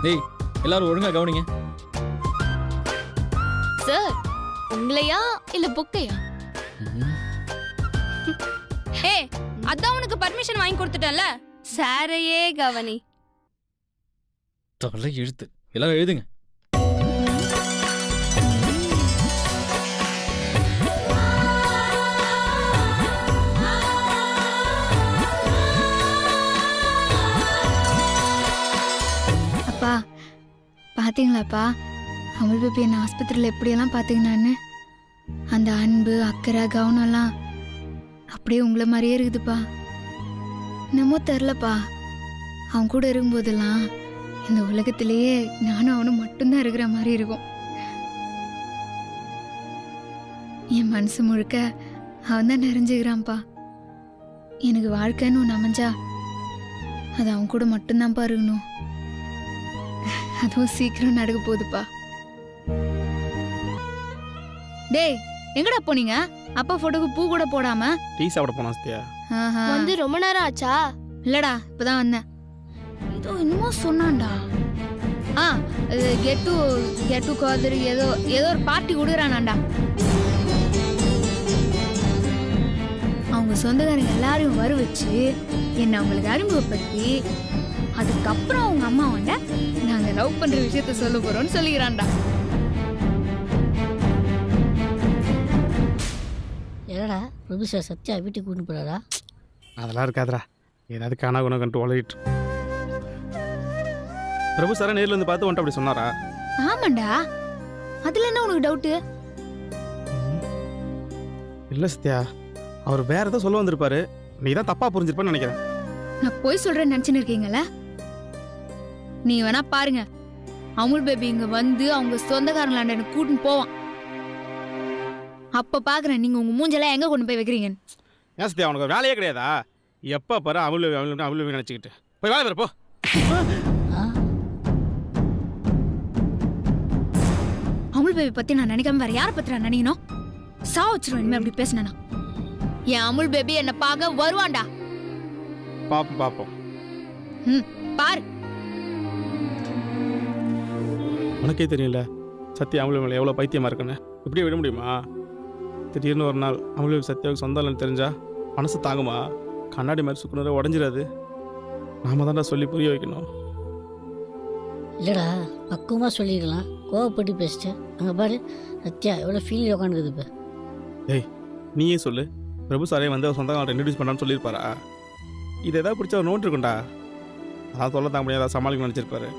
டேய் எல்லாரும் ஒழுங்கா கவனிங்க. சார் உங்களையா இல்ல புக்கையா? ஏய் அதான் உனக்கு பர்மிஷன் வாங்கி கொடுத்துட்டேன்ல, சாரையே கவனி. தலை எழுத்து எல்லாரும் எழுதுங்க. அப்பா பாத்தீங்களாப்பா அமுல் பேபி என்ன ஆஸ்பத்திரியில் எப்படியெல்லாம் பார்த்தீங்கன்னான்னு? அந்த அன்பு அக்கறை கவனம்லாம் அப்படியே உங்களை மாதிரியே இருக்குதுப்பா. என்னமோ தெரிலப்பா, அவன் கூட இருக்கும்போதெல்லாம் இந்த உலகத்திலேயே நானும் அவனும் மட்டும்தான் இருக்கிற மாதிரி இருக்கும். என் மனசு முழுக்க அவன் தான் நிறைஞ்சுக்கிறான்ப்பா. எனக்கு வாழ்க்கைன்னு ஒன்று அமைஞ்சா அது அவன் கூட மட்டும்தான்ப்பா இருக்கணும். அதுவும் சீக்கிரம் நடக்க போகுதுப்பா. டேய் எங்கடா போனீங்க? அப்பா போட்டோக்கு பூ கூட போடாம டீ சாப்பிட போனா சத்யா. வந்து ரொம்ப நேரம் ஆச்சா? இல்லடா இப்பதான் வந்தேன். ஏதோ என்னமோ சொன்னான்டா. கெட்டு கோதரி ஏதோ ஒரு பார்ட்டி கொடுக்குறானாண்டா. அவங்க சொந்தக்காரங்க எல்லாரையும் வர வச்சு என்ன அவங்களுக்கு அறிமுகப்படுத்தி அதுக்கப்புறம் அவங்க அம்மா வந்து நாங்க லவ் பண்ற விஷயத்த சொல்ல போறோம்னு சொல்லிக்கிறான்டா. என்னடா பிரபு சார் சத்யா வீட்டுக்கு கூட்டிட்டு போறாரா? அதெல்லாம் இருக்காதரா, ஏதாவது காணா குணம் கண்டு உலகிட்டு. பிரபு சாரை நேரில் வந்து பார்த்து வந்துட்டு அப்படி சொன்னாரா? ஆமாண்டா, அதுல என்ன உனக்கு டவுட்டு? இல்லை சத்யா, அவர் வேற ஏதோ சொல்ல வந்திருப்பாரு, நீ தான் தப்பா புரிஞ்சிருப்பான்னு நினைக்கிறேன். நான் போய் சொல்றேன்னு நினைச்சுன்னு இருக்கீங்களா? நீ வேணா பாருங்க, அமுல் பேபி இங்க வந்து அவங்க சொந்தக்காரங்களாண்ட எனக்கு கூட்டின்னு போவான். அப்ப பாக்குறேன் நீங்க உங்க மூஞ்செல்லாம் எங்க கொண்டு போய் வைக்கிறீங்க. ஏன் சத்யா, உனக்கு வேலையே கிடையாதா? எப்ப பாரு அமுல் நினைச்சுக்கிட்டு போய் வேலை வரப்போ. அமுல் பேபி பத்தி நான் நினைக்காம வேற யாரை பத்தி நான் நினைக்கணும்? சா வச்சிருவேன் இனிமே அப்படி பேசினா. என் அமுல் பேபி என்ன பார்க்க வருவான்டா. பாப்போம். பாரு, உனக்கே தெரியல சத்யா அமுல் மேலே எவ்வளோ பைத்தியமா இருக்குன்னு. இப்படியே விட முடியுமா? திடீர்னு ஒரு நாள் அமுல் சத்யாவுக்கு சொந்தம் இல்லைன்னு தெரிஞ்சா மனசு தாங்குமா? கண்ணாடி மாதிரி சுக்குனரை உடஞ்சிடாது. நாம தான்டா சொல்லி புரிய வைக்கணும். இல்லடா பக்குவமாக சொல்லிக்கலாம், கோவப்பட்டு பேசிட்டேன். அங்கே பாரு சத்யா எவ்வளோ ஃபீல் உட்காந்துக்குது. இப்போ ஏய் நீயே சொல்லு, பிரபு சாரே வந்து அவர் சொந்தக்காரன் இன்ட்ரடியூஸ் பண்ணான்னு சொல்லியிருப்பாரா? இது எதாவது பிடிச்ச ஒரு நோட் இருக்குண்டா, அதான் சொல்ல தாங்க முடியாது, ஏதாவது சமாளிக்க நினச்சிருப்பாரு.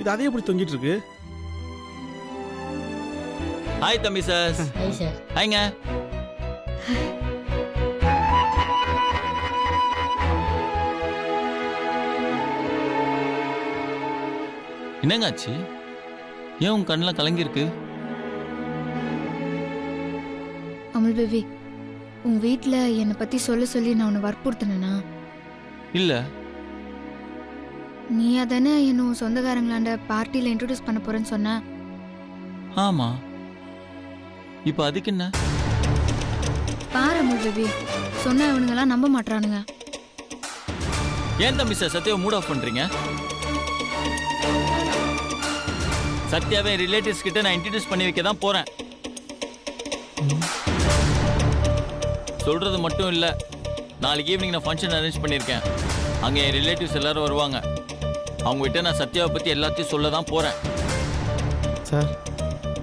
இது அதே பிடிச்சி தொங்கிட்டு இருக்கு. ஹாய் தம்பி சார். Hi sir. ஹாய்ங்க. என்னங்க ஆச்சு? ஏன் உங்க கண்ணெல்லாம் கலங்கிருக்கு? அமுல் பேபி உன் வீட்டுல என்னை பத்தி சொல்ல சொல்லி நான் உன்னை வற்புறுத்தினா? இல்ல. நீ அதானே என்ன உன் சொந்தக்காரங்களாண்ட பார்ட்டியில இன்ட்ரோடியூஸ் பண்ண போறேன்னு சொன்ன. ஆமா, இப்ப அதுக்கு என்ன? பாரு அமுல் பேபி, சொன்ன இவனுங்கெல்லாம் நம்ப மாட்டானுங்க. ஏன் தம்பி சார் சத்யாவை மூட் ஆஃப் பண்றீங்க? சத்யாவை ரிலேட்டிவ்ஸ் கிட்ட நான் இன்ட்ரடியூஸ் பண்ணி வைக்க தான் போறேன். சொல்றது மட்டும் இல்ல, நாளைக்கு ஈவினிங் நான் ஃபங்க்ஷன் அரேஞ்ச் பண்ணியிருக்கேன். அங்கே என் ரிலேட்டிவ்ஸ் எல்லாரும் வருவாங்க. அவங்க கிட்ட நான் சத்யாவை பத்தி எல்லாத்தையும் சொல்ல தான் போறேன். சார்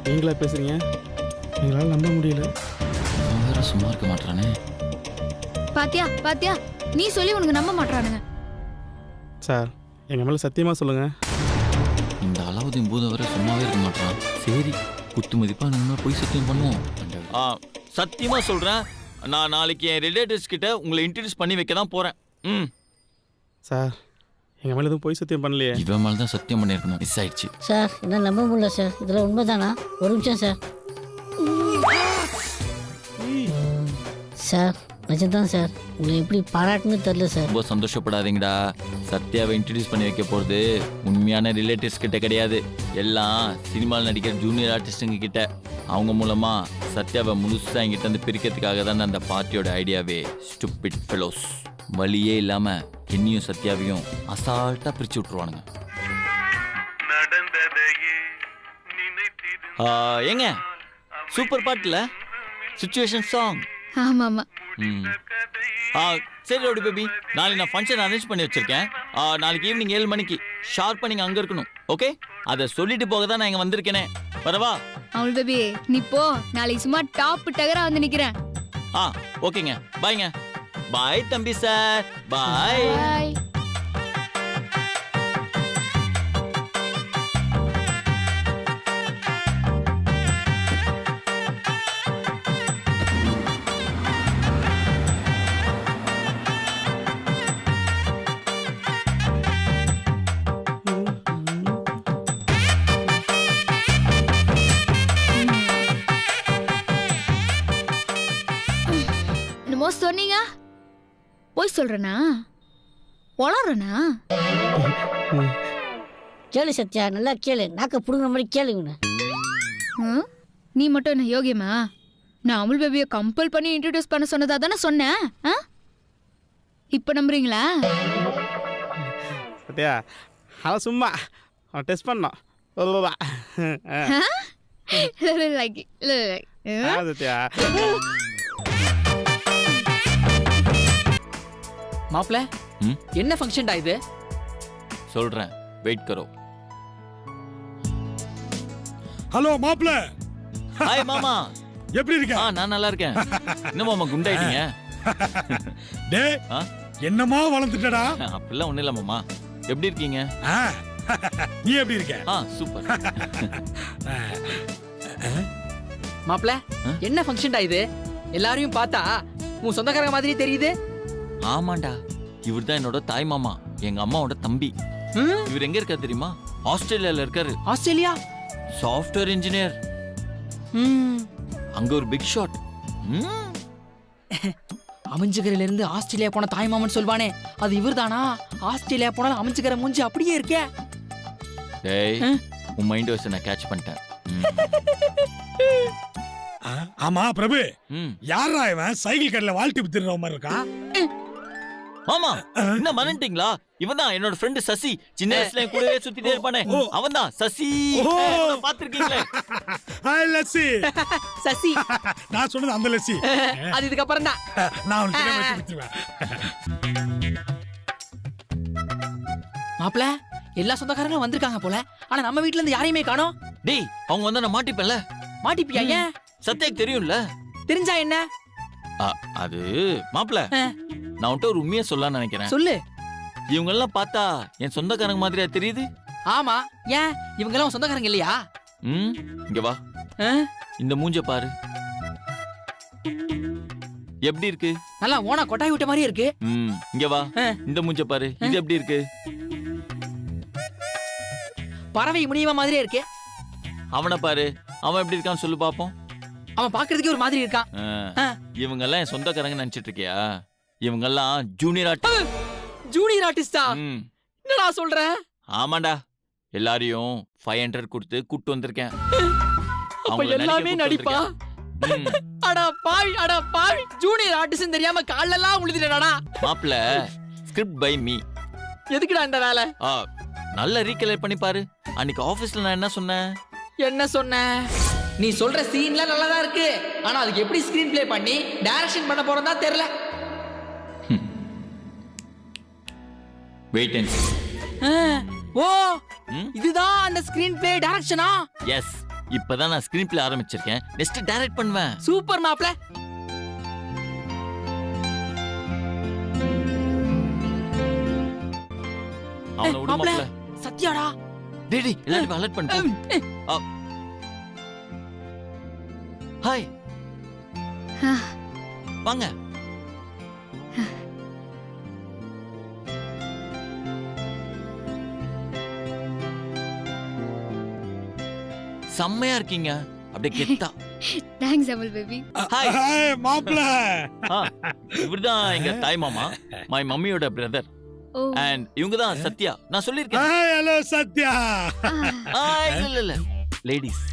நீங்களா பேசுறீங்க? எங்களால் நம்ப முடியல. வேற சும்மா இருக்க மாட்டானே. பாத்தியா நீ சொல்லி உனக்கு நம்ப மாட்டானுங்க. சார் எங்க மேல சத்தியமா சொல்லுங்க. இந்த அலாவுதீன் பூதம் வர சும்மாவே இருக்க மாட்டான். சரி குத்து மதிப்பா நம்ம போய் சத்தியம் பண்ணுவோம். சத்தியமா சொல்றேன், நான் நாளைக்கு என் ரிலேட்டிவ்ஸ் கிட்ட உங்களை இன்ட்ரடியூஸ் பண்ணி வைக்க தான் போறேன். சார் எங்க மேல எதுவும் போய் சத்தியம் பண்ணலையே? இவன் மேல தான் சத்தியம் பண்ணியிருக்கணும், மிஸ் ஆயிடுச்சு. சார் என்ன நம்ப முடியல சார், இதெல்லாம் உண்மைதானா? ஒரு நிமிஷம் சார். சார் நிஜம்தான் சார், உங்களை எப்படி பாராட்டுன்னு தெரில சார். ரொம்ப சந்தோஷப்படாதீங்கடா. சத்யாவை இன்ட்ரடியூஸ் பண்ணி வைக்க போகிறது உண்மையான ரிலேட்டிவ்ஸ் கிட்ட கிடையாது, எல்லாம் சினிமாவில் நடிக்கிற ஜூனியர் ஆர்டிஸ்ட்டுங்க கிட்ட. அவங்க மூலமா சத்யாவை முழுசாக எங்கிட்ட வந்து பிரிக்கிறதுக்காக தான் அந்த பார்ட்டியோட ஐடியாவே. Stupid fellows. வழியே இல்லாமல் என்னையும் சத்யாவையும் அசால்ட்டாக பிரித்து விட்ருவானுங்க. ஏங்க சூப்பர் பாட்டுல சுச்சுவேஷன் சாங். ஆமா ஆமா. சரி ரவுடி பேபி, நாளைக்கு நான் ஃபங்க்ஷன் அரேஞ்ச் பண்ணி வச்சிருக்கேன். நாளைக்கு ஈவினிங் 7 மணிக்கு ஷார்ப்பா நீங்க அங்க இருக்கணும். ஓகே, அதை சொல்லிட்டு போக தான் நான் இங்க வந்திருக்கேனே. வரவா? அமுல் பேபி நீ போ, நாளைக்கு சும்மா டாப் டகரா வந்து நிக்கிறேன். ஓகேங்க, பாய்ங்க. பாய் தம்பி சார், பாய். பாய். என்னமோ சொன்னீங்க, போய் சொல்றேனா வளர்றனா? கேளு சத்யா, நல்லா கேளு. நாக்க புடுங்குற மாதிரி கேளுங்க. நீ மட்டும் என்ன யோகியமா? நான் அமுல் பேபியை கம்பல் பண்ணி இன்ட்ரடியூஸ் பண்ண சொன்னதா தானே சொன்னேன். இப்ப நம்புறீங்களா? சத்யா அவன் சும்மா அவன் டெஸ்ட் பண்ணான். சத்யா மாப்ள என்ன ஃபங்க்ஷன்டா இது? சொல்றேன், வெயிட் கரோ. ஹலோ மாப்ள. ஹாய் மாமா, எப்படி இருக்க? நான் நல்லா இருக்கேன். என்ன மாமா குண்டாயிட்டீங்க? டேய் என்னமா வளர்ந்துட்டடா? அப்படிலாம் ஒண்ணு இல்ல மாமா. எப்படி இருக்கீங்க? நீ எப்படி இருக்க? சூப்பர். மாப்ள என்ன ஃபங்க்ஷன்டா இது? எல்லாரையும் பார்த்தா உன் சொந்தக்காரங்க மாதிரி தெரியுது. ஆமாண்டா, இவர் தான் என்னோட தாய் மாமா, எங்க அம்மாவோட தம்பி. இவர் எங்க இருக்காரு தெரியுமா? ஆஸ்திரேலியால இருக்காரு. ஆஸ்திரேலியா? Software engineer. அங்க ஒரு பிக் ஷாட். அமைஞ்சுகரில இருந்து ஆஸ்திரேலியா போன தாய் மாமன் சொல்வானே, அது இவர்தானா? ஆஸ்திரேலியா போனாலும் அமைஞ்சுகர மூஞ்சி அப்படியே இருக்கே. டேய், உன் மைண்ட் வாய்ஸ் நான் கேட்ச் பண்ணிட்டேன். ஆமா பிரபு, யாரா இவன் சைக்கிள் கடையில வாழ்த்தி வித்துற மாதிரி இருக்கான்? மாமா என்ன மறந்துட்டீங்களா? இவன் தான் என்னோட ஃப்ரெண்ட் சசி. சின்ன வயசுல என் கூடவே சுத்திட்டே இருப்பானே, அவன் தான் சசி. பாத்துருக்கீங்களே? ஹாய் லஸ்ஸி. சசி நான் சொன்னது அந்த லஸ்ஸி. அது இதுக்கு அப்புறம் தான் நான் உனக்கு வெட்டி வித்துறேன். மாப்ள எல்லா சொந்தக்காரங்களும் வந்திருக்காங்க போல, ஆனா நம்ம வீட்ல இருந்து யாரையுமே காணோம். டேய், அவங்க வந்தா நான் மாட்டிப்பேன்ல. மாட்டிப்பியா? ஏன்? சத்யாக்கு தெரியும்ல. தெரிஞ்சா என்ன? அது மாப்ள, நான் உன்கிட்ட ஒரு உண்மையை சொல்லலாம்னு நினைக்கிறேன். சொல்லு. இவங்க எல்லாம் பார்த்தா என் சொந்தக்காரங்க மாதிரியா தெரியுது? ஆமா, ஏன்? இவங்க எல்லாம் சொந்தக்காரங்க இல்லையா? இங்க வா, இந்த மூஞ்ச பாரு, எப்படி இருக்கு? நல்லா ஓனா கொட்டாய் விட்ட மாதிரி இருக்கு. இங்க வா, இந்த மூஞ்ச பாரு, இது எப்படி இருக்கு? பறவை முனியமா மாதிரியே இருக்கு. அவனை பாரு, அவன் எப்படி இருக்கான்னு சொல்லு பாப்போம். அவன் பாக்குறதுக்கே ஒரு மாதிரி இருக்கான். இவங்க எல்லாம் என் சொந்தக்காரங்க நினைச்சிட்டு இருக்கியா? இவங்க எல்லாம் ஜூனியர் ஆர்டிஸ்ட். ஜூனியர் ஆர்டிஸ்டா? என்னடா சொல்ற? ஆமாண்டா, எல்லாரையும் 500 கொடுத்து கூட்டு வந்திருக்கேன். அப்ப எல்லாமே நடிப்பா? அட பாவி, ஜூனியர் ஆர்டிஸ்ட் தெரியாம காலெல்லாம் உழுதிடடா. மாப்ள, ஸ்கிரிப்ட் பை மீ. எதுக்குடா இந்த வேலை? நல்லா ரீகலெக்ட் பண்ணி பாரு. அன்னைக்கு ஆபீஸ்ல நான் என்ன சொன்னேன்? என்ன சொன்ன? நீ சொல்ற சீன்லாம் நல்லதா இருக்கு, ஆனா அதுக்கு எப்படி ஸ்கிரீன் பிளே பண்ணி டைரக்ஷன் பண்ண போறதா தெரியல. Wait and see. ஓ, இதுதான் அந்த ஸ்கிரீன் பிளே டைரக்ஷனா? எஸ், இப்பதான் நான் ஸ்கிரீன் பிளே ஆரம்பிச்சிருக்கேன். நெக்ஸ்ட் டைரக்ட் பண்ணுவேன். சூப்பர் மாப்ள. அவனை விடு மாப்ள. சத்யாடா. டேடி, எல்லாரும் அலர்ட் பண்ணு. ஹாய், வாங்க. செம்மையா இருக்கீங்க, அப்படியே கெத்தா. Thanks Amul baby. ஹாய் மாப்ள. இவர்தான் எங்க தாய் மாமா, மை மம்மியோட பிரதர். அண்ட் இவங்க தான் சத்யா. நான் சொல்லிருக்கேன். ஹலோ சத்யா. இல்ல லேடிஸ்.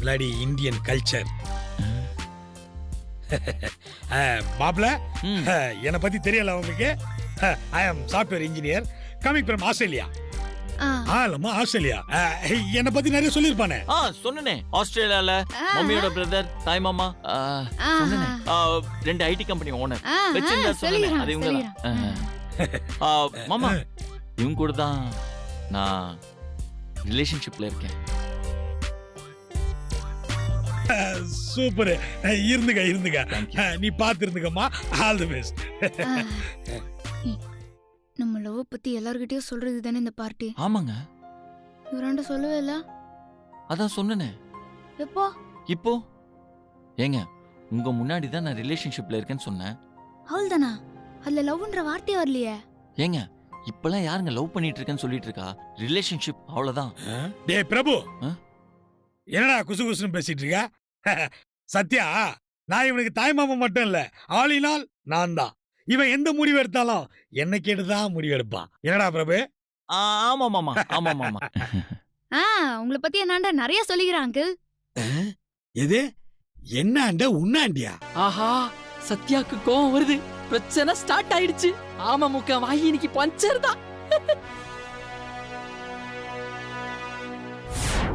bloody Indian culture. மாப்ள, என்னை பத்தி தெரியல உங்களுக்கு? I am software engineer coming from Australia. இல்லம்மா ஆஸ்திரேலியா. என்னை பத்தி நிறைய சொல்லியிருப்பானே. சொன்னனே ஆஸ்திரேலியால மம்மியோட பிரதர் தாய் மாமா. சொன்னனே 2 ஐடி கம்பெனி ஓனர் வச்சிருந்தா சொன்னனே அது இவங்க தான். மாமா இவங்க கூட தான் நான் ரிலேஷன்ஷிப்ல இருக்கேன். சூப்பர். இருந்துங்க நீ பாத்து இருந்துக்கம்மா. All the best. நம்ம லவ் பத்தி எல்லார்கிட்டயும் சொல்றது தானே இந்த பார்ட்டி. ஆமாங்க. இவராண்ட சொல்லவே இல்ல. அதான் சொன்னனே. எப்போ? இப்போ ஏங்க உங்க முன்னாடி தான் நான் ரிலேஷன்ஷிப்ல இருக்கேன்னு சொன்னேன். அவ்வளவுதானா? அதுல லவ்ன்ற வார்த்தையே வரலையே. ஏங்க இப்பெல்லாம் யாருங்க லவ் பண்ணிட்டு இருக்கேன்னு சொல்லிட்டு இருக்கா? ரிலேஷன்ஷிப் அவ்வளவுதான். டேய் பிரபு, என்னடா குசு குசுன்னு பேசிட்டு இருக்க? சத்யா, நான் இவனுக்கு தாய்மாமா மட்டும் இல்ல, ஆளினால் நான் தான். இவன் எந்த முடிவு எடுத்தாலும் என்ன கேட்டுதான் முடிவு எடுப்பான். என்னடா பிரபு? ஆமா மாமா, ஆமா மாமா. உங்களை பத்தி என்னாண்ட நிறைய சொல்லிக்கிறான் அங்கிள். எது என்னாண்ட உன்னாண்டியா? ஆஹா, சத்யாக்கு கோவம் வருது. பிரச்சனை ஸ்டார்ட் ஆயிடுச்சு. ஆமா முக்கா வாயி இன்னைக்கு பஞ்சர் தான்.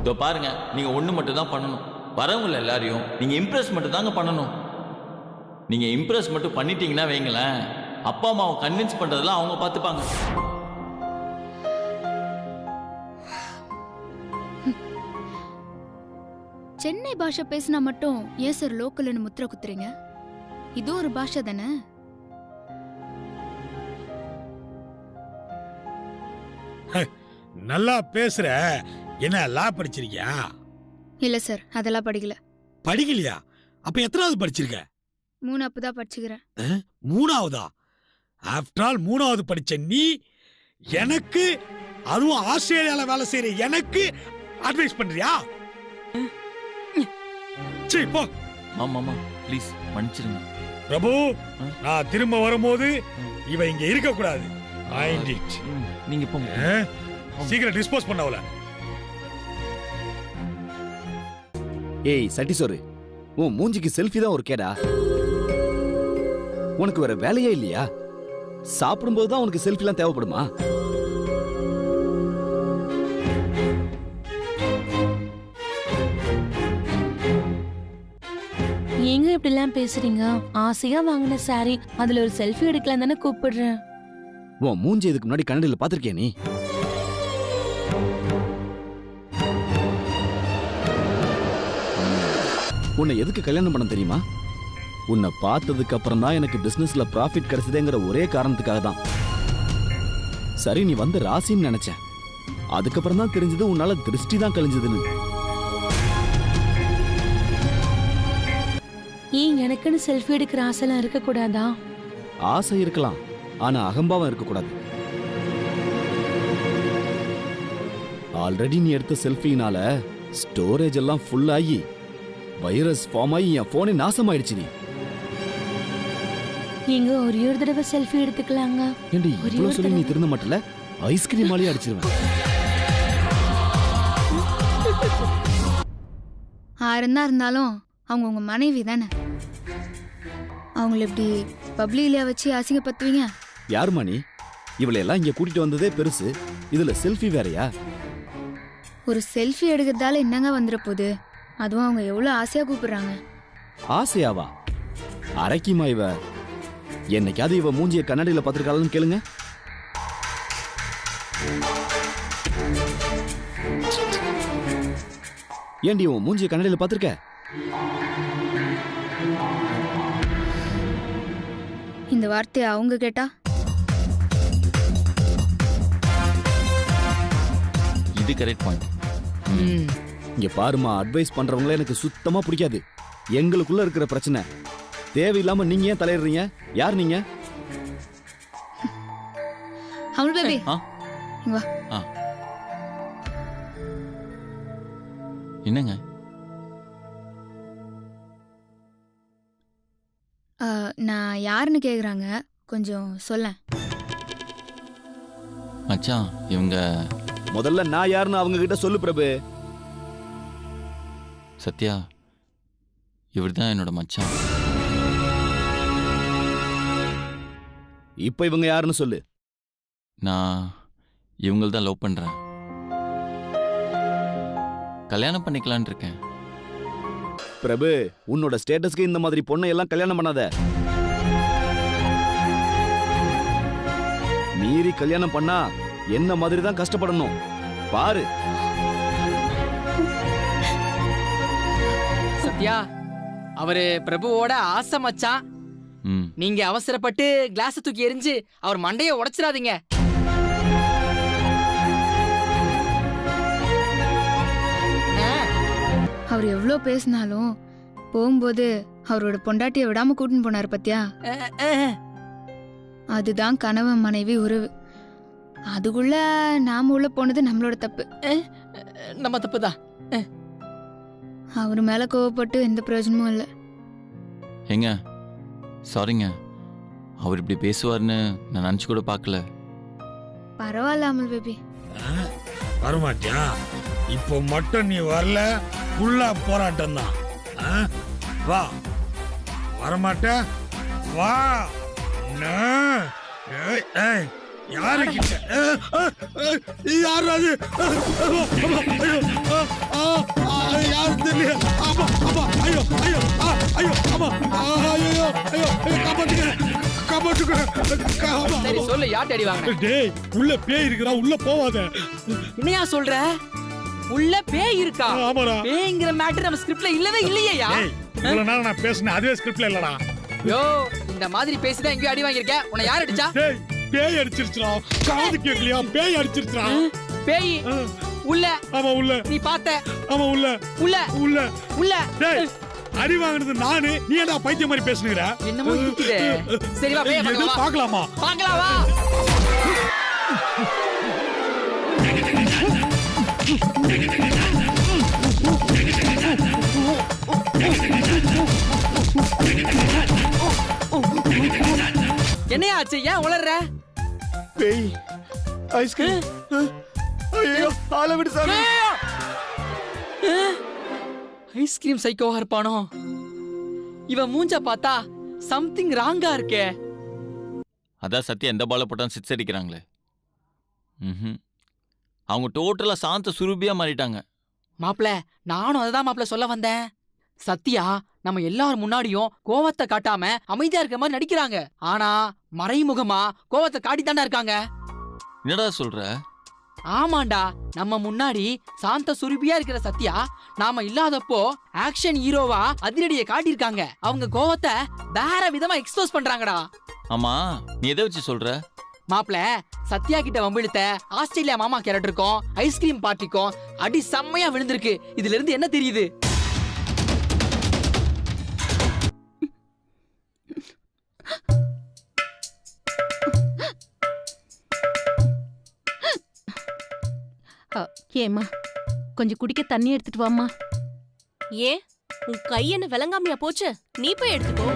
இதோ பாருங்க, நீங்க ஒண்ணு மட்டும் தான் பண்ணணும். வரவங்கள எல்லாரையும் நீங்க இம்ப்ரெஸ் மட்டும் தாங்க பண்ணணும். நீங்க இம்ப்ரெஸ் மட்டும் பண்ணிட்டீங்கன்னா வைங்களேன், அப்பா அம்மாவை கன்வின்ஸ் பண்றதெல்லாம் அவங்க பார்த்துப்பாங்க. சென்னை பாஷை பேசினா மட்டும் ஏன் சார் லோக்கல்னு முத்திர குத்துறீங்க? இது ஒரு பாஷை தானே. நல்லா பேசுற. என்ன லா படிச்சிருக்கியா? இல்ல சார், அதெல்லாம் படிக்கல. படிக்கலையா? அப்ப எத்தனாவது படிச்சிருக்க? 3 தான் படிச்சுக்கிறேன். 3ஆவதா? ஆஃப்டர் ஆல் 3ஆவது படிச்ச நீ எனக்கு, அதுவும் ஆஸ்திரேலியால வேலை செய்யற எனக்கு அட்வைஸ் பண்றியா? சீ போ. மாமா ப்ளீஸ் மன்னிச்சிருங்க. பிரபு, நான் திரும்ப வரும்போது இவ இங்க இருக்க கூடாது. Mind it. நீங்க போங்க. சீக்கிரம் டிஸ்போஸ் பண்ணவல. ஏய் சட்டிசோரு, உன் மூஞ்சிக்கு செல்ஃபி தான் ஒரு கேடா? உனக்கு வேற வேலையே இல்லையா? சாப்பிடும்போது தான் உனக்கு செல்ஃபிலாம் தேவைப்படுமா? ஏங்க இப்படிலாம் பேசுறீங்க? ஆசையா வாங்கின சாரி, அதுல ஒரு செல்ஃபி எடுக்கலாம் தானே கூப்பிடுறேன். உன் மூஞ்சி இதுக்கு முன்னாடி கண்ணாடியில் பாத்திருக்கியா நீ? உன்னை எதுக்கு கல்யாணம் பண்ண தெரியுமா? உன்னை பார்த்ததுக்கு அப்புறம் தான் எனக்கு பிசினஸ்ல ப்ராஃபிட் கிடைச்சதேங்கிற ஒரே காரணத்துக்காக தான். சரி, நீ வந்து ராசின்னு நினைச்சேன். அதுக்கப்புறம் தான் தெரிஞ்சது உன்னால திருஷ்டி தான் கழிஞ்சதுன்னு. ஏன் எனக்குன்னு செல்ஃபி எடுக்கிற ஆசைலாம் இருக்க கூடாதா? ஆசை இருக்கலாம், ஆனா அகம்பாவம் இருக்கக்கூடாது. ஆல்ரெடி நீ எடுத்த செல்ஃபினால ஸ்டோரேஜ் எல்லாம் ஃபுல் ஆகி வைரஸ் ஃபார்ம் ஆகி என் போனே நாசமாயிடுச்சு. நீ எங்க ஒரே ஒரு தடவை செல்ஃபி எடுத்துக்கலாங்க? ஏண்டி இவ்வளவு சொல்லி நீ திருந்த மாட்டல? ஐஸ்கிரீம் மாலையே அடிச்சிருவேன். இருந்தாலும் அவங்க உங்க மனைவி தானே. அவங்கள இப்படி பப்ளிக்லயா வச்சு அசிங்கப்படுத்துவீங்க? யாருமா நீ? இவளை எல்லாம் இங்க கூட்டிட்டு வந்ததே பெருசு, இதுல செல்ஃபி வேறயா? ஒரு செல்ஃபி எடுக்கிறதால என்னங்க வந்துட போகுது? அதுவும் அவங்க எவ்வளவு ஆசையா கூப்பிடுறாங்க. ஆசையாவா? அரைக்கிமா இவ. என்னைக்காவது இவ மூஞ்சிய கண்ணாடியில பாத்திருக்காளன்னு கேளுங்க. ஏண்டி உன் மூஞ்சிய கண்ணாடியில பாத்திருக்க? இந்த வார்த்தையை அவங்க கேட்டா? இது கரெக்ட் பாயிண்ட். இங்க பாருமா, அட்வைஸ் பண்றவங்கள எனக்கு சுத்தமா பிடிக்காது. எங்களுக்குள்ள இருக்கிற பிரச்சனை தேவையில்லாம நீங்க ஏன் தலையிடுறீங்க? யார் நீங்க? அமுல் பேபி வா. என்னங்க? நான் யாருன்னு கேக்குறாங்க, கொஞ்சம் சொல்லேன். மச்சான், இவங்க முதல்ல நான் யாருன்னு அவங்க கிட்ட சொல்லு பிரபு. சத்யா, இவர்தான் என்னோட மச்சான். இப்ப இவங்க யாருன்னு சொல்லு. நான் இவங்கள தான் லவ் பண்றேன். கல்யாணம் பண்ணிக்கலான்னு இருக்கேன். பிரபு, உன்னோட ஸ்டேட்டஸ்க்கு இந்த மாதிரி பொண்ணை எல்லாம் கல்யாணம் பண்ணாத. மீறி கல்யாணம் பண்ணா என்ன மாதிரி தான் கஷ்டப்படணும் பாரு. சத்யா, அவரு பிரபுவோட ஆசை மச்சான். ம். நீங்க அவசரப்பட்டு கிளாஸ் தூக்கி எறிஞ்சு அவர் மண்டைய உடைச்சிடாதீங்க. அவர் எவ்வளோ பேசினாலும் போகும்போது அவரோட பொண்டாட்டியை விடாம கூட்டின்னு போனார் பத்தியா. அதுதான் கணவன் மனைவி உறவு. அதுக்குள்ள நாம உள்ள போனது நம்மளோட தப்பு. நம்ம தப்புதான். அவர் மேல கோவப்பட்டு எந்த பிரயோஜனமும் இல்லை. ஏங்க சாரிங்க, அவர் இப்படி பேசுவார்னு நான் நினச்சி கூட பார்க்கல. பரவாயில்ல அமல் பேபி. வரமாட்டியா? இப்போ மட்டும் நீ வரல, ஃபுல்லா போராட்டம் தான். வா, வரமாட்ட? வா. யாரு கிட்ட? யாரு அது? யாரு தெரியல. ஆமா ஆமா. ஐயோ ஐயோ ஐயோ ஆமா. ஐயோ ஐயோ காப்பாத்துக்க காப்பாத்துக்க. சரி சொல்லு, யார்ட்ட அடி வாங்க? டேய், உள்ள பேய் இருக்குடா, உள்ள போவாத. என்னையா சொல்ற? உள்ள பேய் இருக்கா? ஆமாடா. பேய்ங்கிற மேட்டர் நம்ம ஸ்கிரிப்ட்ல இல்லவே இல்லையா? இவ்வளவு நேரம் நான் பேசினேன், அதுவே ஸ்கிரிப்ட்ல இல்லடா. யோ, இந்த மாதிரி பேசிதான் எங்கேயும் அடி வாங்கியிருக்க. உன்னை யார் அடிச்சா? டேய், பேய் அடிச்சிருச்சுடா. காது கேட்கலையா? பேய் அடிச்சிருச்சுடா. பேய் உள்ள? ஆமா உள்ள. நீ பார்த்த? ஆமா உள்ள. உள்ள உள்ள உள்ள. டேய், அடி வாங்குனது நானு, நீ ஏன்டா பைத்தியம் மாதிரி பேசுனீங்கடா? என்னமோ இருக்குதே. சரி வா, பேய் பார்க்கலாம். பார்க்கலாமா? பார்க்கலாம் வா. என்னையா ஆச்சு? ஏன் உளர்ற? பேய் ஐஸ்கிரீம். ஐயோ, ஆள விடு சாமி. ஐஸ்கிரீம் சைக்கோவா இருப்பானோ? இவன் மூஞ்ச பார்த்தா சம்திங் ராங்கா இருக்கே. அதான் சத்யா எந்த பால போட்டாலும் சிக்ஸ் அடிக்கிறாங்களே. ம். அவங்க டோட்டலா சாந்த சுரூபியா மாறிட்டாங்க. மாப்ள, நானும் அதுதான் மாப்ள சொல்ல வந்தேன். சத்யா நம்ம எல்லாரும் முன்னாடியும் கோவத்தை காட்டாம அமைதியா இருக்க மாதிரி நடிக்கிறாங்க. ஆனா மறைமுகமா கோவத்தை காட்டித்தாண்டா இருக்காங்க. என்னடா சொல்ற? ஆமாண்டா, நம்ம முன்னாடி சாந்த சுரூபியா இருக்கிற சத்யா நாம இல்லாதப்போ ஆக்ஷன் ஹீரோவா அதிரடியை காட்டியிருக்காங்க. அவங்க கோவத்தை வேற விதமா எக்ஸ்போஸ் பண்றாங்கடா. ஆமா, நீ எதை வச்சு சொல்ற? மாப்ள, சத்யா கிட்ட வம்பிழுத்த ஆஸ்திரேலியா மாமா கேரக்டருக்கும் ஐஸ்கிரீம் பார்ட்டிக்கும் அடி செம்மையா விழுந்திருக்கு. இதுல இருந்து என்ன தெரியுது? ஏம்மா, கொஞ்சம் குடிக்க தண்ணி எடுத்துட்டு வாம்மா. ஏன் உன் கை என்ன விளங்காமையா போச்சு? நீ போய் எடுத்துக்கோ.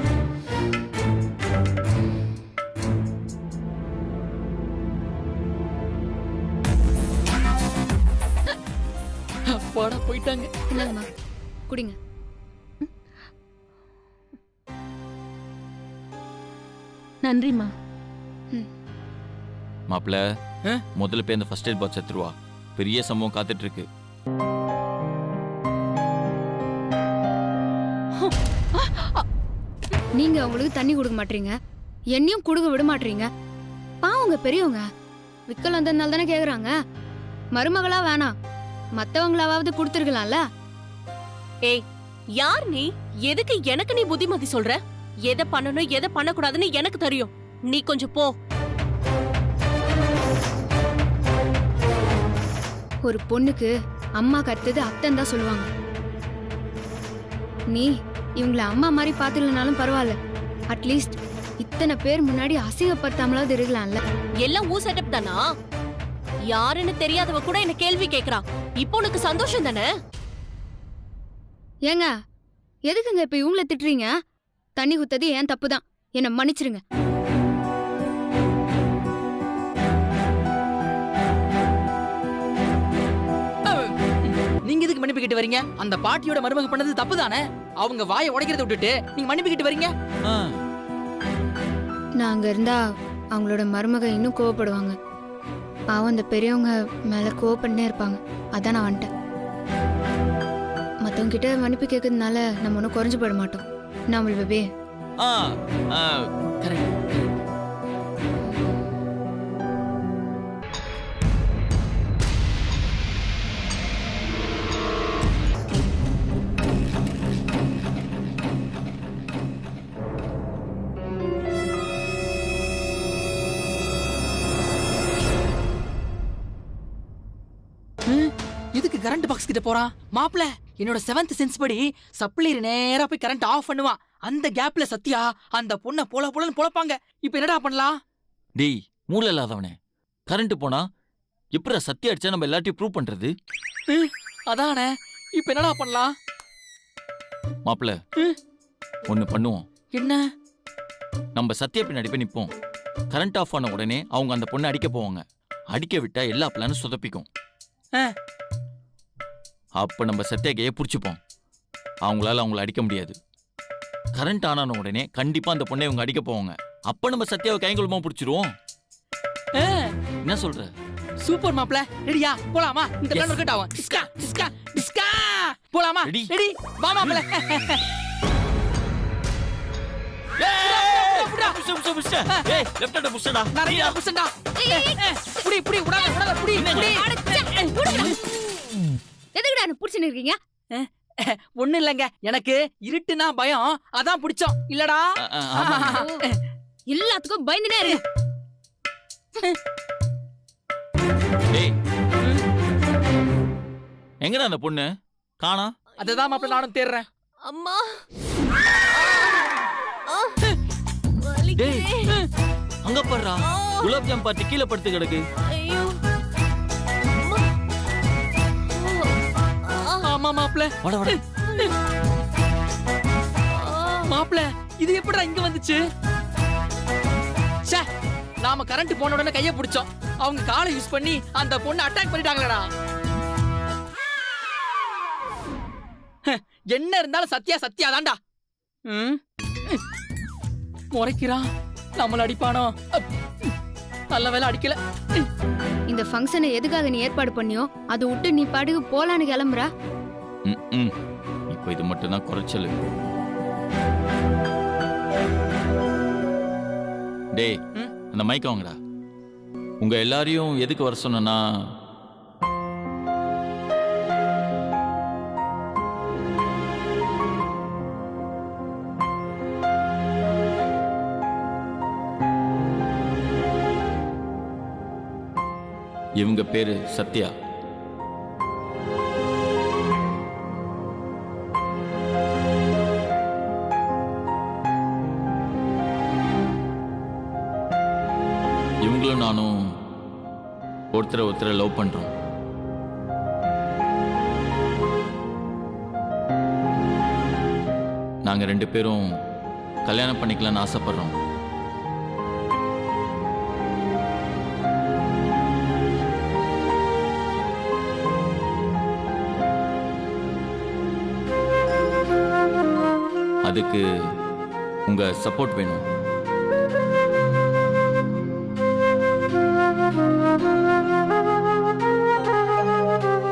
அப்பாடா, போயிட்டாங்க. என்னங்கம்மா, குடிங்க. நன்றிம்மா. மாப்பிள, முதல்ல போய் அந்த ஃபர்ஸ்ட் எய்ட் பாக்ஸ் எடுத்துருவா. பெரிய சம்பவம் காத்துட்டு இருக்கு. நீங்க அவங்களுக்கு தண்ணி கொடுக்க மாட்டீங்க, என்னையும் கொடுக்க விட மாட்டீங்க. பாவங்க பெரியவங்க, விக்கல் வந்ததுனால தானே கேக்குறாங்க. மருமகளா வேணாம், மத்தவங்களாவது கொடுத்துருக்கலாம்ல. ஏய், யார் நீ? எதுக்கு எனக்கு நீ புத்திமதி சொல்ற? எதை பண்ணணும் எதை பண்ணக்கூடாதுன்னு எனக்கு தெரியும். நீ கொஞ்சம் போ. ஒரு பொண்ணுக்கு அம்மா கத்துது அத்தன் தான் சொல்லுவாங்க. நீ இவங்கள அம்மா மாதிரி பாத்துலனாலும் பரவாயில்ல, அட்லீஸ்ட் இத்தனை பேர் முன்னாடி அசிங்கப்படுத்தாமலாவது இருக்கலாம்ல. எல்லாம் ஊ செட்டப் தானா? யாருன்னு தெரியாதவ கூட என்ன கேள்வி கேக்குறா. இப்போ உனக்கு சந்தோஷம் தானே? ஏங்க, எதுக்குங்க இப்ப இவங்கள திட்டுறீங்க? தண்ணி குத்தது ஏன் தப்பு தான், என்ன மன்னிச்சிருங்க. நீங்க எதுக்கு மன்னிப்பு கேட்டு வரீங்க? அந்த பாட்டியோட மருமக பண்ணது தப்பு தானே? அவங்க வாயை உடைக்கிறத விட்டுட்டு நீங்க மன்னிப்பு கேட்டு வரீங்க. நான் அங்க இருந்தா அவங்களோட மருமக இன்னும் கோவப்படுவாங்க. பாவம், அந்த பெரியவங்க மேல கோவப்பட்டே இருப்பாங்க. அதான் நான் வந்துட்டேன். மத்தவங்க கிட்ட மன்னிப்பு கேட்கறதுனால நம்ம ஒன்றும் குறைஞ்சு போயிட மாட்டோம். நான் அமுல் பேபி. ஆ கரெக்ட். எதுக்கு கரண்ட் பாக்ஸ் கிட்ட போறான் மாப்ள? என்னோட 7th சென்ஸ் படி சப்ளையர் நேரா போய் கரண்ட் ஆஃப் பண்ணுவான். அந்த கேப்ல சத்யா அந்த பொண்ண போலன்னு பொழப்பாங்க. இப்ப என்னடா பண்ணலாம்? டேய் மூளை இல்லாதவனே, கரண்ட் போனா எப்படா சத்யா அடிச்சா நம்ம எல்லாத்தையும் ப்ரூவ் பண்றது? அதானே, இப்ப என்னடா பண்ணலாம்? மாப்ள ஒன்னு பண்ணுவோம். என்ன? நம்ம சத்யா பின்னாடி போய் நிப்போம். கரண்ட் ஆஃப் ஆன உடனே அவங்க அந்த பொண்ணை அடிக்க போவாங்க. அடிக்க விட்டா எல்லா பிளானும் சொதப்பிக்கும். அப்ப நம்ம சத்யா கையை பிடிச்சிப்போம். அவங்களால அவங்கள அடிக்க முடியாது. கரண்ட் ஆன உடனே கண்டிப்பா அந்த பொண்ணை இவங்க அடிக்க போவாங்க. அப்ப நம்ம சத்யாவை கைங்குளமா பிடிச்சிருவோம். என்ன சொல்ற? சூப்பர் மாப்ள. ரெடியா? போலாமா? இந்த பிளான் வொர்க் ஆகும். டிஸ்கா டிஸ்கா டிஸ்கா. போலாமா? ரெடி? வா மாப்ள. ஒண்ணு இல்லங்க, எனக்கு இருட்டுனா பயம், அதான் பிடிச்சோம். இல்லடா எல்லாத்துக்கும் பயந்துனே இருக்கு. எங்கடா அந்த பொண்ணு காணா? அததான் மாப்ள நானும் தேடுறேன். அம்மா டேய் அங்க பாருடா, குலாப் ஜாம் பார்ட்டி கீழே படுத்து கிடக்கு. ஐயோ ஆமா மாப்ள. வட வட மாப்ள, இது எப்படிடா இங்க வந்துச்சு? ச்சே, நாம கரண்ட் போன உடனே கைய பிடிச்சோம். அவங்க காலை யூஸ் பண்ணி அந்த பொண்ணை அட்டாக் பண்ணிட்டாங்களடா. என்ன இருந்தாலும் சத்யா சத்யா தான்டா. முறைக்கிறான், நம்மள அடிப்பானோ? நல்ல வேலை அடிக்கல. இந்த ஃபங்க்ஷனை எதுக்காக நீ ஏற்பாடு பண்ணியோ அதை விட்டு நீ பாட்டுக்கு போலான்னு கிளம்புறா. இப்போ இது மட்டும் தான் குறைச்சல். டேய் அந்த மைக்க வாங்கடா. உங்க எல்லாரையும் எதுக்கு வர சொன்னா, இவங்க பேரு சத்யா. இவங்களும் நானும் ஒருத்தரை லவ் பண்றோம். நாங்க 2 பேரும் கல்யாணம் பண்ணிக்கலாம்னு ஆசைப்படுறோம். அதுக்கு உங்க சப்போர்ட் வேணும்.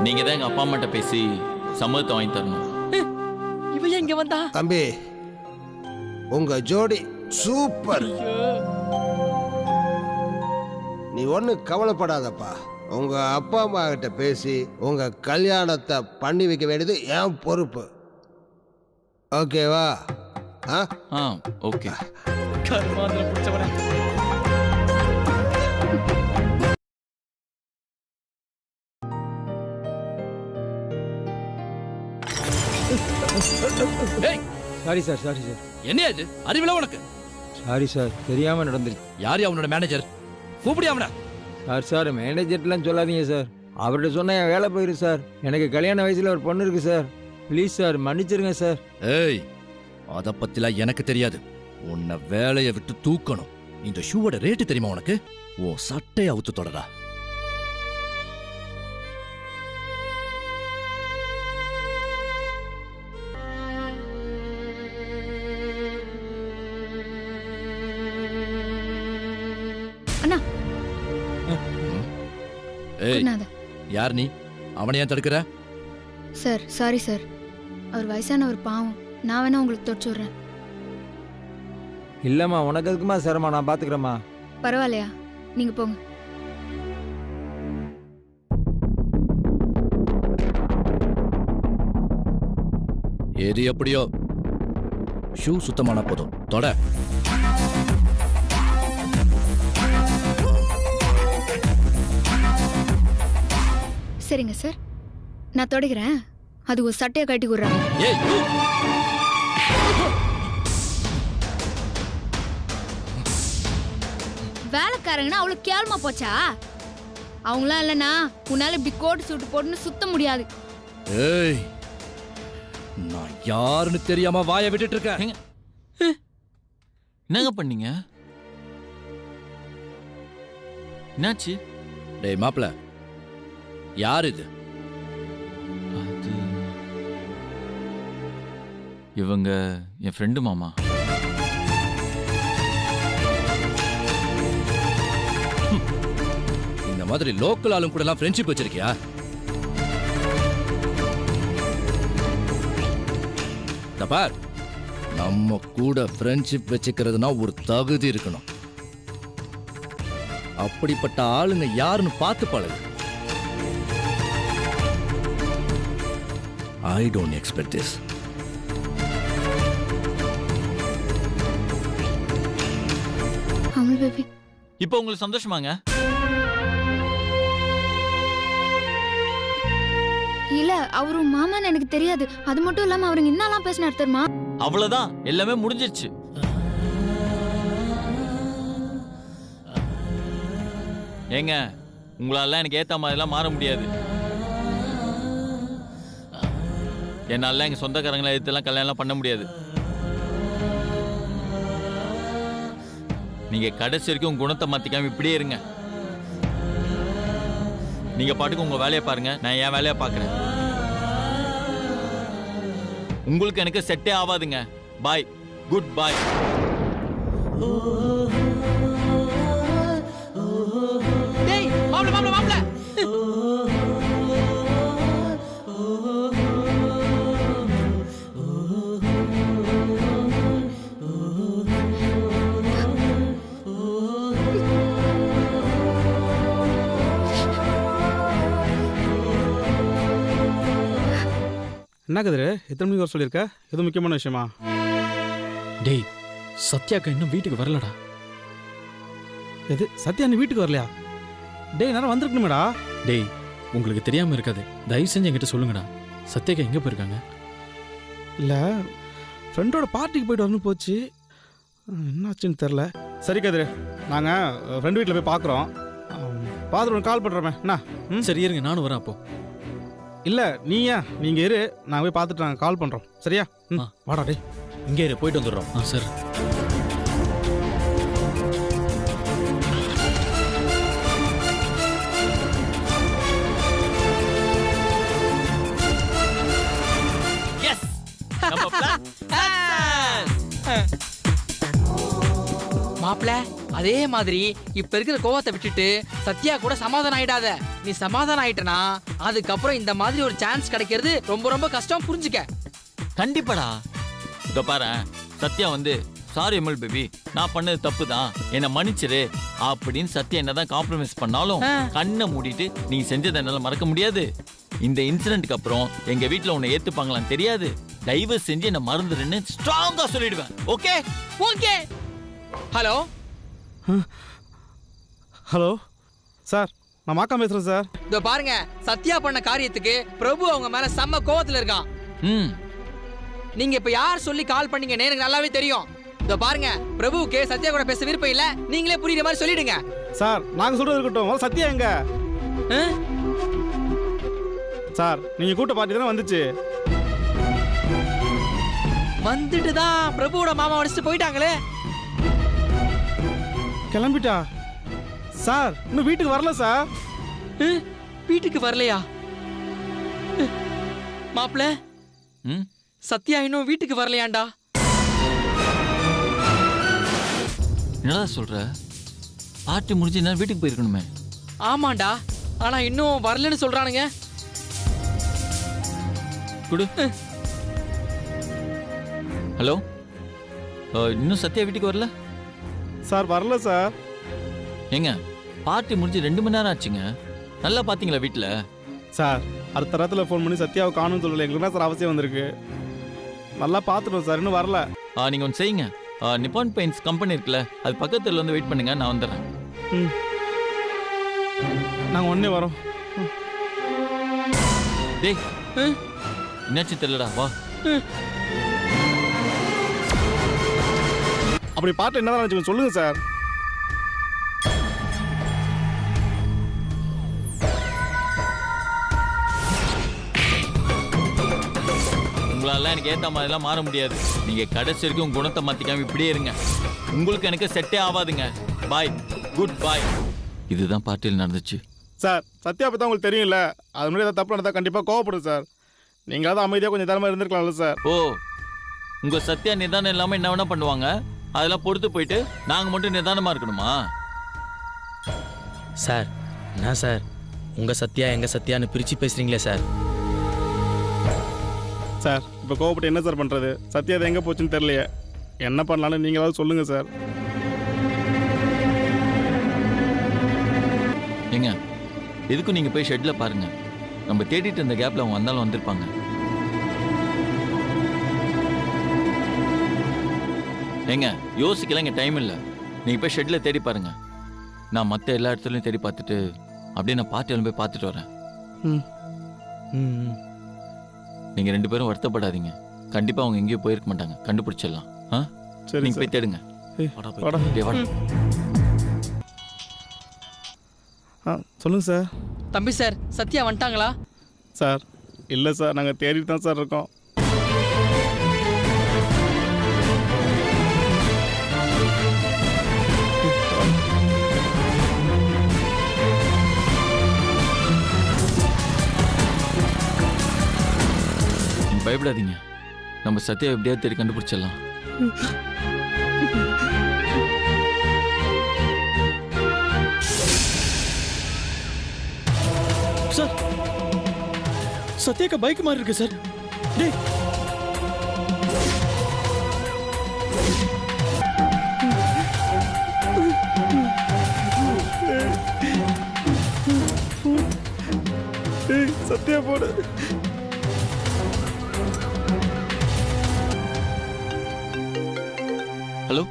நீங்க தான் எங்க அப்பா அம்மாட்ட பேசி சம்மதத்தை வாங்கி தரணும். இவன் எங்க வந்தா? தம்பி, உங்க ஜோடி சூப்பர். நீ ஒண்ணு கவலைப்படாதப்பா. உங்க அப்பா அம்மா கிட்ட பேசி உங்க கல்யாணத்தை பண்ணி வைக்க வேண்டியது என் பொறுப்பு. ஓகேவா? ஓகே. கர்மாந்திர பிடிச்சவனே. Sorry sir, sorry sir. என்ன அது அறிவில உனக்கு? சாரி சார், தெரியாம நடந்துருச்சு. யார் அவனோட மேனேஜர்? கூப்பிடி அவனை. சார் மேனேஜர்லாம் சொல்லாதீங்க சார். அவர்கிட்ட சொன்னா என் வேலை போயிரு சார். எனக்கு கல்யாண வயசுல ஒரு பொண்ணு இருக்கு சார். ப்ளீஸ் சார், மன்னிச்சிருங்க சார். ஏய், அத பத்திலாம் எனக்கு தெரியாது. உன்னை வேலையை விட்டு தூக்கணும். இந்த ஷூவோட ரேட்டு தெரியுமா உனக்கு? ஓ சட்டையை அவுத்து தொடரா. அண்ணா. ஏய், யார் நீ? அவனை ஏன் தடுக்கிற? சார் சாரி சார், அவர் வயசானவர் பாவம், நான் வேணா உங்களுக்கு தொடச்சு விட்றேன். இல்லைம்மா, உனக்கு எதுக்குமா சிரமம், நான் பார்த்துக்கிறேம்மா. பரவாயில்லையா, நீங்க போங்க. எது எப்படியோ ஷூ சுத்தமான போதும் தொட. சரிங்க சார், நான் தொடக்கிறேன். அது ஒரு சட்டையை கட்டி விடுறாங்க. வேலைக்காரங்கன்னா அவ்வளவு கேவலமா போச்சா? அவங்களாம் இல்லைன்னா உன்னால இப்படி கோட் சூட்டு போட்டுன்னு சுத்த முடியாது. ஏய், நான் யாருன்னு தெரியாம வாயை விட்டுட்டு இருக்கேன். என்னங்க பண்ணீங்க? என்னாச்சு? டேய் மாப்ள, யார் இது? அது இவங்க என் ஃப்ரெண்டு மாமா. இந்த மாதிரி லோக்கல் ஆளும் கூட எல்லாம் ஃப்ரெண்ட்ஷிப் வச்சிருக்கியா? பார், நம்ம கூட ஃப்ரெண்ட்ஷிப் வச்சுக்கிறதுனா ஒரு தகுதி இருக்கணும். அப்படிப்பட்ட ஆளுங்க யாருன்னு பார்த்து பழகு. I don't expect this. Amul baby, இப்போ உங்களுக்கு சந்தோஷமாங்க? இல்ல, அவரு மாமான்னு எனக்கு தெரியாது. அது மட்டும் இல்லாம அவருங்க என்னெல்லாம் பேசினார் தெரியுமா? அவ்வளவுதான், எல்லாமே முடிஞ்சிருச்சு. ஏங்க, உங்களால எனக்கு ஏத்த மாதிரிலாம் மாற முடியாது. என்னால எங்க சொந்தக்காரங்களை எடுத்துலாம் கல்யாணம் பண்ண முடியாது. நீங்க கடைசி வரைக்கும் உங்க குணத்தை மாத்திக்காம இப்படியே இருங்க. நீங்க பாட்டுக்கு உங்க வேலையை பாருங்க, நான் என் வேலையை பாக்குறேன். உங்களுக்கு எனக்கு செட்டே ஆகாதுங்க. பாய், குட் பாய். டேய் மாப்ள மாப்ள மாப்ள, என்ன கதிரு, எத்தனை மணிக்கு வர சொல்லியிருக்க? எதுவும் முக்கியமான விஷயமா? டேய், சத்யாக்கா இன்னும் வீட்டுக்கு வரலடா. எது, சத்யா நீ வீட்டுக்கு வரலையா? டேய், நேரம் வந்திருக்கணுமேடா. டேய், உங்களுக்கு தெரியாம இருக்காது, தயவு செஞ்சு என்கிட்ட சொல்லுங்கடா. சத்யாக்கா எங்க போயிருக்காங்க? இல்லை, ஃப்ரெண்டோட பார்ட்டிக்கு போயிட்டு வரணும் போச்சு. என்னாச்சுன்னு தெரில. சரி கதிரு, நாங்கள் ஃப்ரெண்டு வீட்டில் போய் பார்க்குறோம். பார்த்துட்டு கால் பண்ணுறோமே என்ன? சரி இருங்க, நானும் வரேன். அப்போ இல்லை, நீங்கள் இரு, நாங்கள் போய் பார்த்துட்டு நாங்கள் கால் பண்ணுறோம். சரியா? வாடா டே, இங்கே இரு, போயிட்டு வந்துடுறோம். சார், மாப்ள அதே மாதிரி இப்ப இருக்கிற கோவத்தை விட்டுட்டு சத்யா கூட சமாதானம் ஆயிடாத. நீ சமாதானம் ஆயிட்டனா அதுக்கப்புறம் இந்த மாதிரி ஒரு சான்ஸ் கிடைக்கிறது ரொம்ப ரொம்ப கஷ்டம், புரிஞ்சுக்க. கண்டிப்பாடா. இதோ பாரு, சத்யா வந்து சாரி அமுல் பேபி, நான் பண்ணது தப்பு தான், என்னை மன்னிச்சிரு அப்படின்னு சத்யா என்னதான் காம்ப்ரமைஸ் பண்ணாலும் கண்ணை மூடிட்டு நீ செஞ்சதை என்னால மறக்க முடியாது. இந்த இன்சிடென்ட்க்கு அப்புறம் எங்க வீட்டுல உன்னை ஏத்துப்பாங்களான்னு தெரியாது. தயவு செஞ்சு என்ன மறந்துடுன்னு ஸ்ட்ராங்கா சொல்லிடுவேன். Okay okay. Hello hello sir, நான் மாக்கா பேசுறேன் சார். இதோ பாருங்க, சத்யா பண்ண காரியத்துக்கு பிரபு அவங்க மேல செம்ம கோவத்துல இருக்கான். நீங்க இப்ப யார் சொல்லி கால் பண்ணீங்கன்னு எனக்கு நல்லாவே தெரியும். இதோ பாருங்க, பிரபுவுக்கு சத்யா கூட பேச விருப்பம் இல்ல, நீங்களே புரியுற மாதிரி சொல்லிடுங்க. சார், நாங்க சொல்றது இருக்கட்டும், சத்யா எங்க? சார், நீங்க கூட்ட பார்ட்டி தானே வந்துச்சு. வந்துட்டு தான் பிரபுவோட மாமா அடிச்சுட்டு போயிட்டாங்களே. கிளம்பிட்டா சார்? இன்னும் வீட்டுக்கு வரல சார். வீட்டுக்கு வரலையா? மாப்ள, சத்யா இன்னும் வீட்டுக்கு வரலையாண்டா? என்னடா சொல்ற? பார்ட்டி முடிஞ்சு என்ன வீட்டுக்கு போயிருக்கணுமே. ஆமாண்டா, ஆனா இன்னும் வரலன்னு சொல்றானுங்க. குடு. ஹலோ, இன்னும் சத்யா வீட்டுக்கு வரல? சார் வரல சார். ஏங்க பார்ட்டி முடிஞ்சு 2 மணி நேரம் ஆச்சுங்க. நல்லா பாத்தீங்களா வீட்டில்? சார் அடுத்த நேரத்தில் ஃபோன் பண்ணி சத்யாவை காணும்னு சொல்லலை. எங்களுக்கு தான் சார் அவசியம் வந்திருக்கு. நல்லா பார்த்துட்டோம் சார், இன்னும் வரல. நீங்கள் ஒன்று செய்யுங்க. நிப்பான் பெயிண்ட்ஸ் கம்பெனி இருக்குல்ல, அது பக்கத்தில் வந்து வெயிட் பண்ணுங்க, நான் வந்துடுறேன். நாங்கள் உடனே வரோம். டேய் என்னாச்சு தெரியலடா, வா. அப்படி பார்த்து என்னதான் நினச்சிக்கணும் சொல்லுங்க சார். உங்களால எனக்கு ஏற்ற மாதிரிலாம் மாற முடியாது. நீங்கள் கடைசி வரைக்கும் உங்கள் குணத்தை மாற்றிக்காம இப்படியே இருங்க. உங்களுக்கு எனக்கு செட்டே ஆகாதுங்க. பாய், குட் பாய். இதுதான் பார்ட்டியில் நடந்துச்சு. சார் சத்யா பற்றி உங்களுக்கு தெரியும்ல, அது முன்னாடி ஏதாவது தப்பு நடந்தால் கண்டிப்பாக கோவப்படும் சார். நீங்களாவது அமைதியாக கொஞ்சம் தரமாக இருந்திருக்கலாம்ல சார். ஓ, உங்கள் சத்யா நிதானம் இல்லாமல் என்ன வேணா பண்ணுவாங்க, அதெல்லாம் பொறுத்து போயிட்டு நாங்கள் மட்டும் நிதானமாக இருக்கணுமா? சார் என்ன சார் உங்கள் சத்யா எங்கள் சத்யான்னு பிரித்து பேசுகிறீங்களே சார். சார் இப்போ கோவப்பட்டு என்ன சார் பண்ணுறது? சத்யா அது எங்கே போச்சுன்னு தெரியலையே. என்ன பண்ணலான்னு நீங்களாவது சொல்லுங்கள் சார். ஏங்க எதுக்கும் நீங்கள் போய் ஷெட்டில் பாருங்கள். நம்ம தேடிட்டு இருந்த கேப்பில் அவங்க வந்தாலும் வந்திருப்பாங்க. ஏங்க யோசிக்கலாம், இங்கே டைம் இல்லை. நீங்கள் போய் ஷெட்டில் தேடி பாருங்க. நான் மற்ற எல்லா இடத்துலையும் தேடி பார்த்துட்டு அப்படியே நான் பார்ட்டியில் போய் பார்த்துட்டு வரேன். நீங்கள் 2 பேரும் வருத்தப்படாதீங்க. கண்டிப்பாக அவங்க எங்கேயும் போயிருக்க மாட்டாங்க, கண்டுபிடிச்சிடலாம். சரி, நீங்கள் போய் தேடுங்க. சொல்லுங்கள் சார். தம்பி சார், சத்யா வந்துட்டாங்களா? சார் இல்லை சார், நாங்கள் தேடிட்டு தான் சார் இருக்கோம். பயப்படாதீங்க, நம்ம சத்யா எப்படியாவது தேடி கண்டுபிடிச்சிடலாம். சார் சத்யாக்கா பைக் மாதிரி இருக்கு சார். டேய் சத்யா போடு. ஹலோ,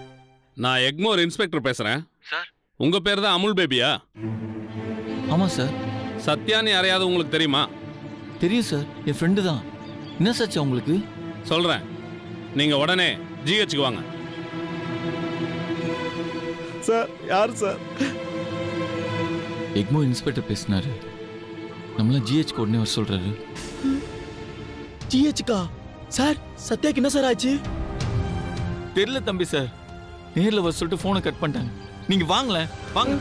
நான் எக்மோர் இன்ஸ்பெக்டர் பேசுறேன் சார். உங்க பேர் தான் அமுல் பேபியா? ஆமாம் சார். சத்யான்னு யாரையாவது உங்களுக்கு தெரியுமா? தெரியும் சார், என் ஃப்ரெண்டு தான். என்ன சார் உங்களுக்கு? சொல்றேன், நீங்க உடனே ஜிஹெச்சுக்கு வாங்க. சார் யார் சார்? எக்மோ இன்ஸ்பெக்டர் பேசினாரு. நம்மளாம் ஜிஹெச்க்கு உடனே வர சொல்றாரு. ஜிஹெச்க்கா? சார் சத்யாக்கு என்ன சார் ஆச்சு? தெரியல தம்பி சார், நேரில் வர சொல்லிட்டு ஃபோனை கட் பண்ணிட்டாங்க. நீங்க வாங்களேன், வாங்க.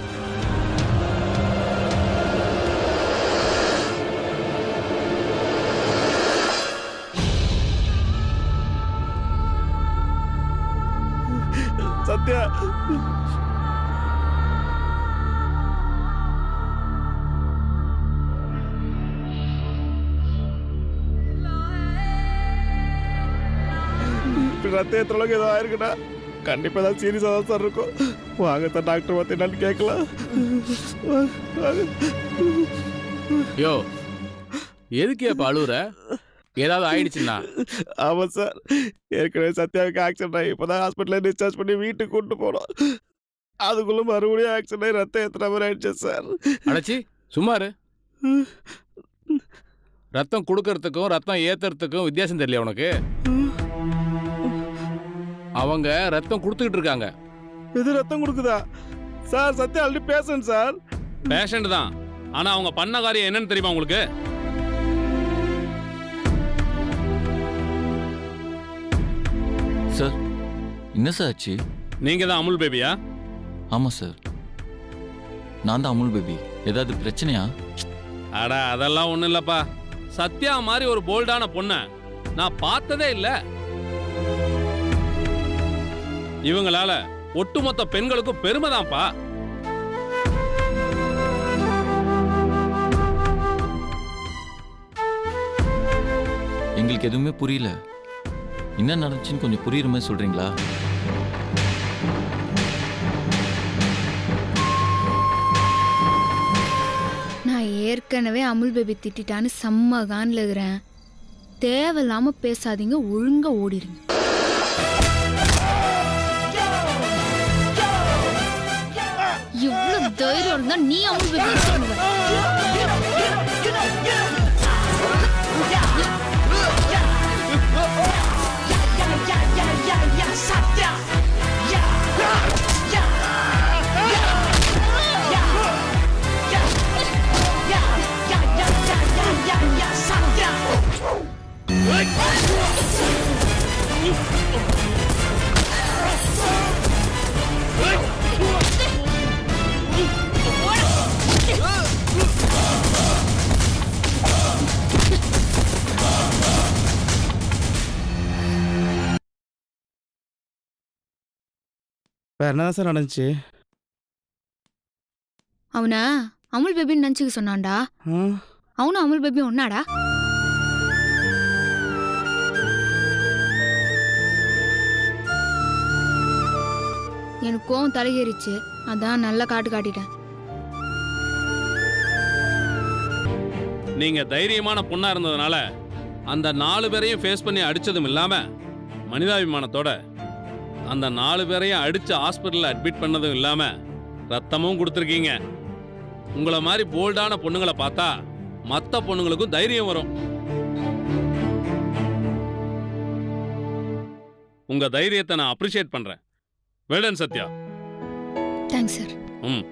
சத்யா ரத்தத்துலக்கு ஏதோ ஆயிருக்குண்ணா. கண்டிப்பா தான் சீரியஸாக தான் சார் இருக்கும். வாங்க சார், டாக்டர் பார்த்து என்னன்னு கேட்கலாம். யோ எதுக்கு இப்ப அழுவுற? ஏதாவது ஆயிடுச்சுன்னா? ஆமாம் சார், ஏற்கனவே சத்யாவுக்கு ஆக்சிடென்ட் ஆகி இப்போதான் ஹாஸ்பிட்டலில் டிஸ்சார்ஜ் பண்ணி வீட்டுக்கு கூப்பிட்டு போனோம். அதுக்குள்ள மறுபடியும் ஆக்சிடென்ட் ஆகி ரத்தம் ஏற்றுற மாதிரி ஆயிடுச்சு சார். அடைச்சி சும்மாரு. ரத்தம் கொடுக்கறதுக்கும் ரத்தம் ஏத்துறதுக்கும் வித்தியாசம் தெரியல உனக்கு? அவங்க ரத்தம் கொடுத்துக்கிட்டு இருக்காங்க. இது ரத்தம் கொடுக்குதா sir? Sathya already patient sir. Patient தான், ஆனா அவங்க பண்ண காரியம் என்னன்னு தெரியுமா உங்களுக்கு? சார் என்ன சார் ஆச்சு? நீங்க தான் அமுல் பேபியா? ஆமாம் சார், நான் தான் அமுல் பேபி. ஏதாவது பிரச்சனையா? அடா அதெல்லாம் ஒண்ணும் இல்லப்பா. சத்யா மாதிரி ஒரு போல்டான பொண்ண நான் பார்த்ததே இல்ல. இவங்களால ஒட்டுமொத்த பெண்களுக்கும் பெருமைதான்ப்பா. எங்களுக்கு எதுவுமே புரியல. என்ன நடந்துச்சுன்னு கொஞ்சம் புரியுற மாதிரி சொல்றீங்களா? நான் ஏற்கனவே அமுல் பேபி திட்டான்னு செம்ம கான்ல இருக்கிறேன். தேவையில்லாம பேசாதீங்க, ஒழுங்கா ஓடிடுங்க. எவ்வளவு தைரியம் இருந்தா நீ அமுல் பேபி சொல்லுவ? வேற என்னதான் சார் நடந்துச்சு? அவனை அமுல் பேபின்னு நினைச்சுக்க சொன்னான்டா. அவனும் அமுல் பேபி ஒன்னாடா? எனக்கு கோவம் தலையேறிச்சு, அதான் நல்லா காட்டு காட்டிட்டேன். நீங்க தைரியமான பொண்ணா இருந்ததுனால அந்த 4 பேரையும் ஃபேஸ் பண்ணி அடிச்சதும் இல்லாம மனிதாபிமானத்தோட அந்த 4 பேரையும் அடிச்சு ஹாஸ்பிட்டல்ல அட்மிட் பண்ணதும் இல்லாம ரத்தமும் கொடுத்துருக்கீங்க. உங்களை மாதிரி போல்டான பொண்ணுங்களை பார்த்தா மற்ற பொண்ணுங்களுக்கும் தைரியம் வரும். உங்க தைரியத்தை நான் அப்ரிஷியேட் பண்றேன். Well done Sathya. Thanks sir. ம்